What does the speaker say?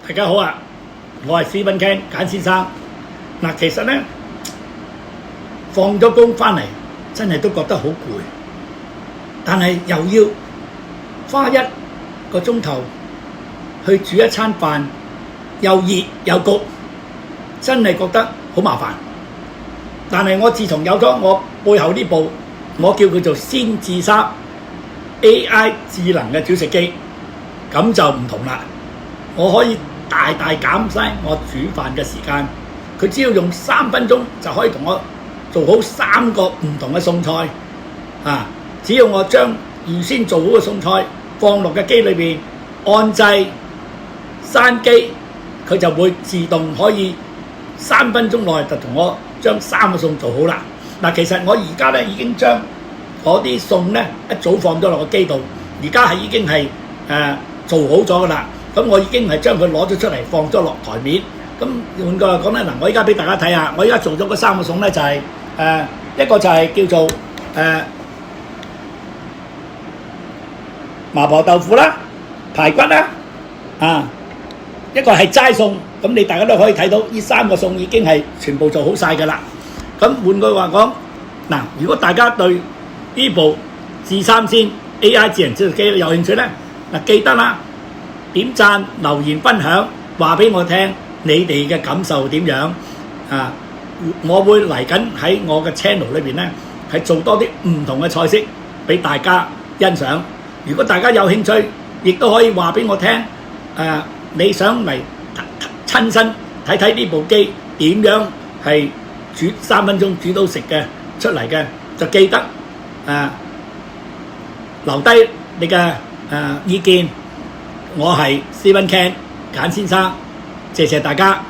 大家好啊，我係 Stephen Ken 簡先生。嗱，其實咧放咗工翻嚟，真係都覺得好攰，但係又要花1個鐘頭去煮一餐飯，又熱又焗，真係覺得好麻煩。但係我自從有咗我背後呢部，我叫佢做先至3 AI 智能嘅煮食機，咁就唔同啦。我可以大大減曬我煮飯嘅時間，佢只要用3分鐘就可以同我做好3個唔同嘅餸菜啊！只要我將預先做好嘅餸菜放落嘅機裏邊，按掣閂機，佢就會自動可以3分鐘內就同我將3個餸做好啦。嗱，其實我而家咧已經將嗰啲餸咧一早放咗落個機度，而家係已經係做好咗噶啦。咁我已經係將佢攞咗出嚟放咗落台面。咁換句話講咧，嗱，我而家俾大家睇下，我而家做咗嗰3個餸咧就係一個就係叫做麻婆豆腐啦、排骨啦，一個係齋餸。咁你大家都可以睇到，呢3個餸已經係全部做好晒㗎啦。咁換句話講，嗱，如果大家對呢部智3先 AI 智能煮食機有興趣咧，嗱，記得啦，點讚、留言、分享，話俾我聽你哋嘅感受點樣啊！我會嚟緊喺我嘅 channel 裏邊咧，係做多啲唔同嘅菜式俾大家欣賞。如果大家有興趣，亦都可以話俾我聽，你想嚟親身睇睇呢部機點樣係煮3分鐘煮到食嘅出嚟嘅，就記得留低你嘅意見。我係 Stephen Ken 簡先生，謝謝大家。